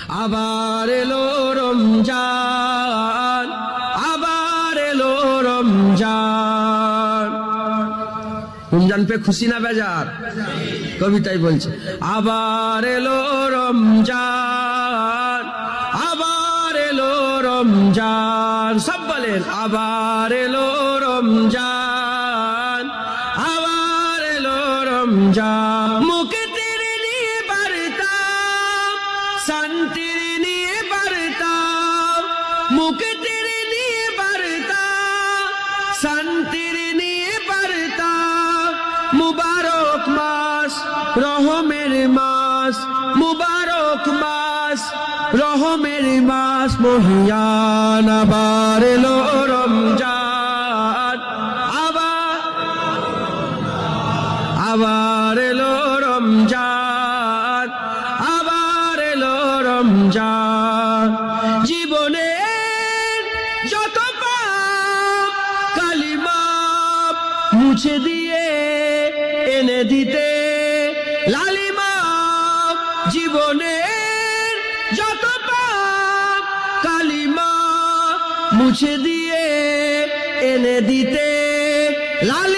আবার এলো রমজান, আবার এলো রমজান। রমজান পে খুশি না বেজার? কবিতাই বলছে আবার এলো রমজান, আবার এলো রমজান। সব বলেন আবার এলো রমজান, আবার এলো রমজান। মুখে তেরে নিয়ে বারতাম, শান্তির নিয়ে বারতাম, মুখে তেরে নিয়ে বারতাম, শান্তির নিয়ে বারতাম। মুবারক মাস, রহমের মাস, মুবারক মাস, রহমের মাস মহিয়ান। আবার এলো রমজান, আবার এলো রমজান, আবার এলো রমজান। জীবনের যত পাপ কালিমা মুছে দিয়ে এনে দিতে লালিমা। জীবনের যত পাপ কালিমা মুছে দিয়ে এনে দিতে লালিমা।